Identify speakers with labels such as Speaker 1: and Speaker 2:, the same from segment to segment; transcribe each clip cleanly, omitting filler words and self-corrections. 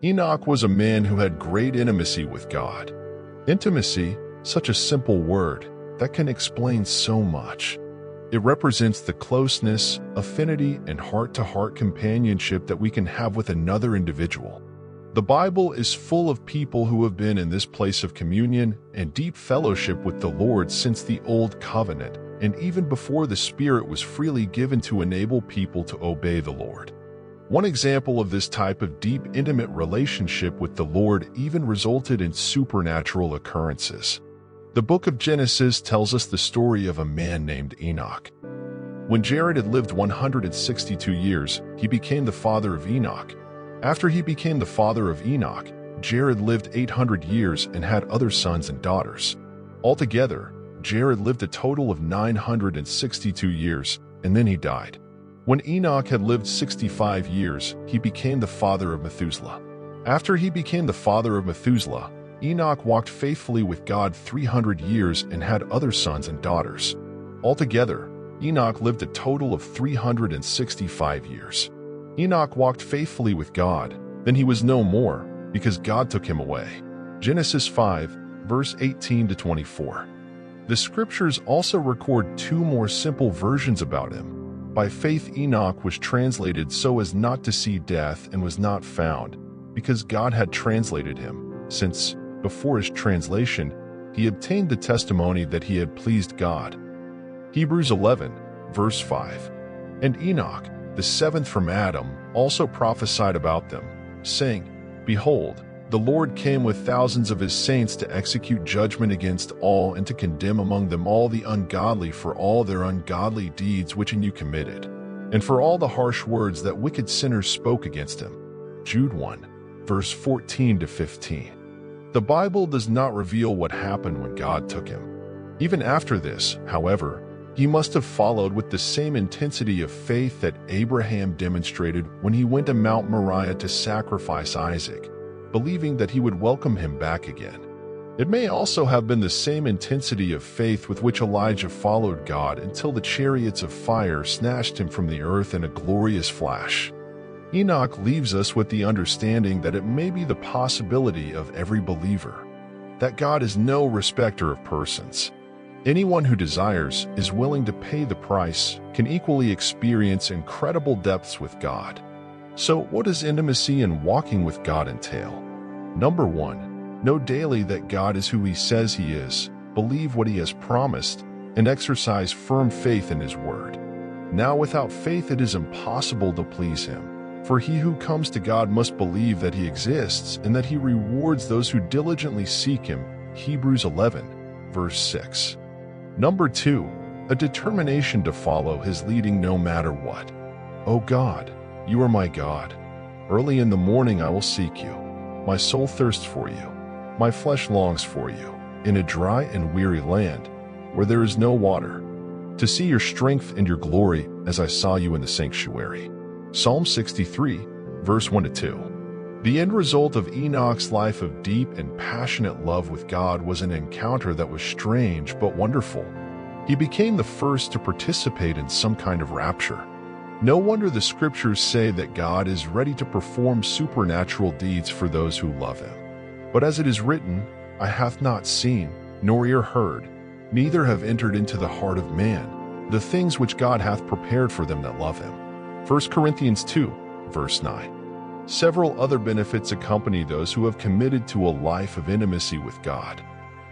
Speaker 1: Enoch was a man who had great intimacy with God. Intimacy, such a simple word that can explain so much. It represents the closeness, affinity, and heart-to-heart companionship that we can have with another individual. The Bible is full of people who have been in this place of communion and deep fellowship with the Lord since the Old Covenant, and even before the Spirit was freely given to enable people to obey the Lord. One example of this type of deep, intimate relationship with the Lord even resulted in supernatural occurrences. The book of Genesis tells us the story of a man named Enoch. When Jared had lived 162 years, he became the father of Enoch. After he became the father of Enoch, Jared lived 800 years and had other sons and daughters. Altogether, Jared lived a total of 962 years, and then he died. When Enoch had lived 65 years, he became the father of Methuselah. After he became the father of Methuselah, Enoch walked faithfully with God 300 years and had other sons and daughters. Altogether, Enoch lived a total of 365 years. Enoch walked faithfully with God, then he was no more, because God took him away. Genesis 5, verse 18 to 24. The scriptures also record two more simple versions about him. By faith Enoch was translated so as not to see death and was not found, because God had translated him, since, before his translation, he obtained the testimony that he had pleased God. Hebrews 11, verse 5. And Enoch, the seventh from Adam, also prophesied about them, saying, Behold, the Lord came with thousands of his saints to execute judgment against all and to condemn among them all the ungodly for all their ungodly deeds which in you committed, and for all the harsh words that wicked sinners spoke against him. Jude 1, verse 14 to 15. The Bible does not reveal what happened when God took him. Even after this, however, he must have followed with the same intensity of faith that Abraham demonstrated when he went to Mount Moriah to sacrifice Isaac, believing that he would welcome him back again. It may also have been the same intensity of faith with which Elijah followed God until the chariots of fire snatched him from the earth in a glorious flash. Enoch leaves us with the understanding that it may be the possibility of every believer, that God is no respecter of persons. Anyone who desires, is willing to pay the price, can equally experience incredible depths with God. So, what does intimacy and walking with God entail? Number 1, know daily that God is who he says he is, believe what he has promised, and exercise firm faith in his word. Now without faith it is impossible to please him, for he who comes to God must believe that he exists and that he rewards those who diligently seek him. Hebrews 11, verse 6. Number 2, a determination to follow his leading no matter what. O God, you are my God. Early in the morning I will seek you. My soul thirsts for you. My flesh longs for you, in a dry and weary land, where there is no water, to see your strength and your glory as I saw you in the sanctuary. Psalm 63, verse 1 to 2. The end result of Enoch's life of deep and passionate love with God was an encounter that was strange but wonderful. He became the first to participate in some kind of rapture. No wonder the scriptures say that God is ready to perform supernatural deeds for those who love him. But as it is written, Eye hath not seen, nor ear heard, neither have entered into the heart of man, the things which God hath prepared for them that love him. 1 Corinthians 2, verse 9. Several other benefits accompany those who have committed to a life of intimacy with God.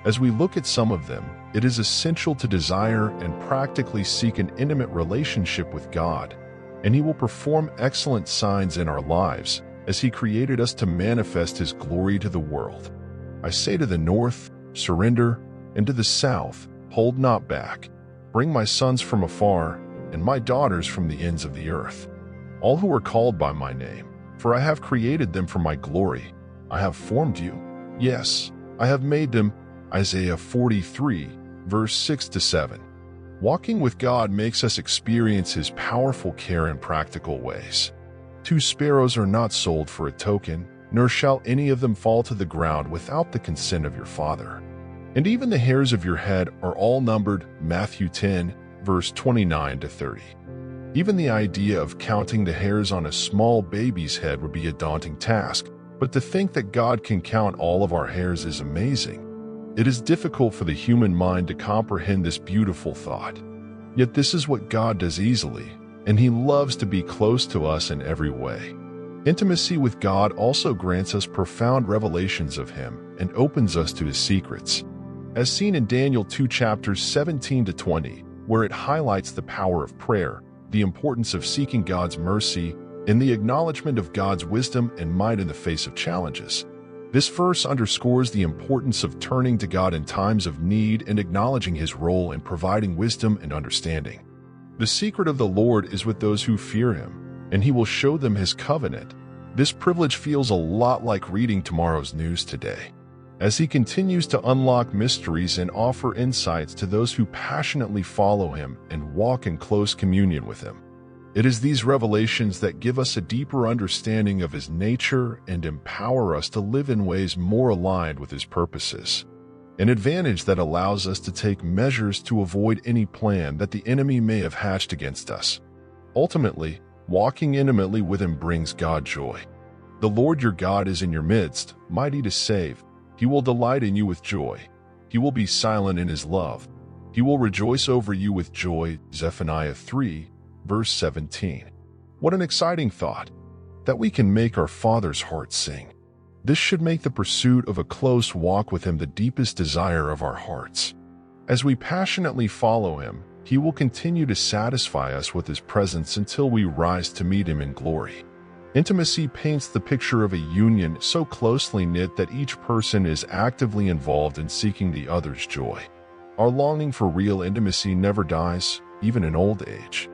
Speaker 1: As we look at some of them, it is essential to desire and practically seek an intimate relationship with God, and he will perform excellent signs in our lives as he created us to manifest his glory to the world. I say to the north, surrender, and to the south, hold not back. Bring my sons from afar, and my daughters from the ends of the earth. All who are called by my name, for I have created them for my glory. I have formed you. Yes, I have made them. Isaiah 43, verse 6 to 7. Walking with God makes us experience his powerful care in practical ways. 2 sparrows are not sold for a token, nor shall any of them fall to the ground without the consent of your Father. And even the hairs of your head are all numbered. Matthew 10, verse 29 to 30. Even the idea of counting the hairs on a small baby's head would be a daunting task, But to think that God can count all of our hairs is amazing. It is difficult for the human mind to comprehend this beautiful thought. Yet this is what God does easily, and He loves to be close to us in every way. Intimacy with God also grants us profound revelations of Him and opens us to His secrets. As seen in Daniel 2 chapters 17 to 20, where it highlights the power of prayer, the importance of seeking God's mercy, and the acknowledgement of God's wisdom and might in the face of challenges. This verse underscores the importance of turning to God in times of need and acknowledging His role in providing wisdom and understanding. The secret of the Lord is with those who fear Him, and He will show them His covenant. This privilege feels a lot like reading tomorrow's news today, as He continues to unlock mysteries and offer insights to those who passionately follow Him and walk in close communion with Him. It is these revelations that give us a deeper understanding of His nature and empower us to live in ways more aligned with His purposes. An advantage that allows us to take measures to avoid any plan that the enemy may have hatched against us. Ultimately, walking intimately with Him brings God joy. The Lord your God is in your midst, mighty to save. He will delight in you with joy. He will be silent in His love. He will rejoice over you with joy. Zephaniah 3, verse 17. What an exciting thought, that we can make our Father's heart sing. This should make the pursuit of a close walk with Him the deepest desire of our hearts. As we passionately follow Him, He will continue to satisfy us with His presence until we rise to meet Him in glory. Intimacy paints the picture of a union so closely knit that each person is actively involved in seeking the other's joy. Our longing for real intimacy never dies, even in old age.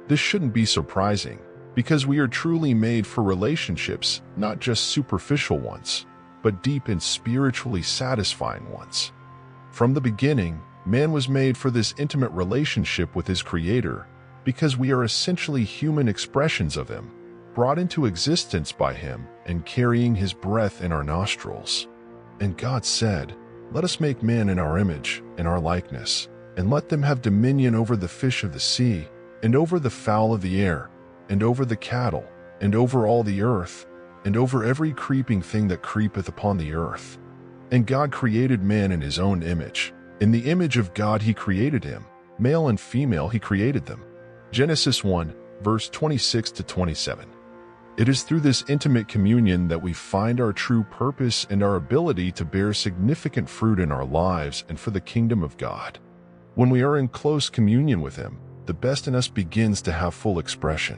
Speaker 1: This shouldn't be surprising, because we are truly made for relationships, not just superficial ones, but deep and spiritually satisfying ones. From the beginning, man was made for this intimate relationship with his Creator, because we are essentially human expressions of Him, brought into existence by Him and carrying His breath in our nostrils. And God said, "Let us make man in our image, in our likeness, and let them have dominion over the fish of the sea, and over the fowl of the air, and over the cattle, and over all the earth, and over every creeping thing that creepeth upon the earth." And God created man in His own image. In the image of God He created him, male and female He created them. Genesis 1, verse 26 to 27. It is through this intimate communion that we find our true purpose and our ability to bear significant fruit in our lives and for the kingdom of God. When we are in close communion with Him, the best in us begins to have full expression.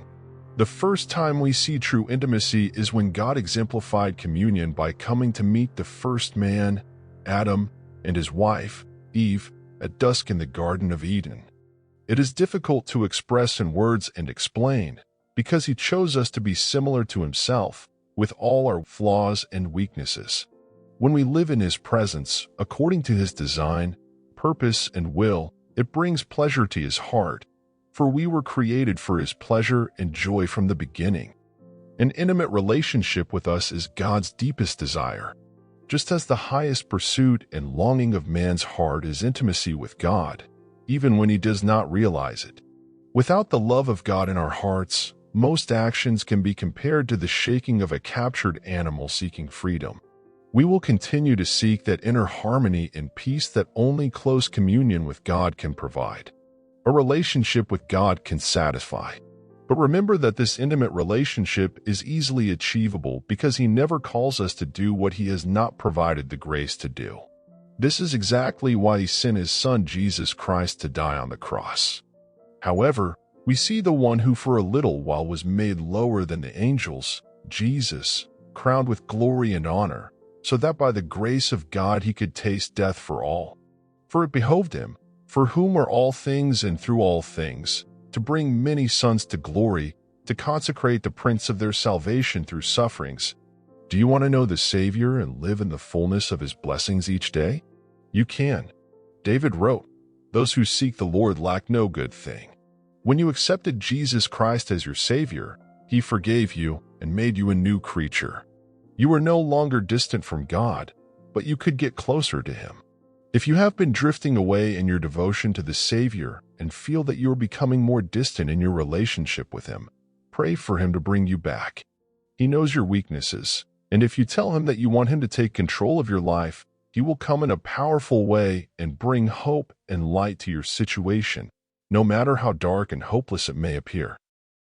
Speaker 1: The first time we see true intimacy is when God exemplified communion by coming to meet the first man, Adam, and his wife, Eve, at dusk in the Garden of Eden. It is difficult to express in words and explain, because He chose us to be similar to Himself, with all our flaws and weaknesses. When we live in His presence, according to His design, purpose, and will, it brings pleasure to His heart, for we were created for His pleasure and joy from the beginning. An intimate relationship with us is God's deepest desire. Just as the highest pursuit and longing of man's heart is intimacy with God, even when he does not realize it. Without the love of God in our hearts, most actions can be compared to the shaking of a captured animal seeking freedom. We will continue to seek that inner harmony and peace that only close communion with God can provide. A relationship with God can satisfy. But remember that this intimate relationship is easily achievable because He never calls us to do what He has not provided the grace to do. This is exactly why He sent His Son Jesus Christ to die on the cross. However, we see the one who for a little while was made lower than the angels, Jesus, crowned with glory and honor, so that by the grace of God He could taste death for all. For it behoved Him, for whom are all things and through all things, to bring many sons to glory, to consecrate the Prince of their salvation through sufferings. Do you want to know the Savior and live in the fullness of His blessings each day? You can. David wrote, "Those who seek the Lord lack no good thing." When you accepted Jesus Christ as your Savior, He forgave you and made you a new creature. You are no longer distant from God, but you could get closer to Him. If you have been drifting away in your devotion to the Savior and feel that you are becoming more distant in your relationship with Him, pray for Him to bring you back. He knows your weaknesses, And if you tell him that you want him to take control of your life, he will come in a powerful way and bring hope and light to your situation, no matter how dark and hopeless it may appear.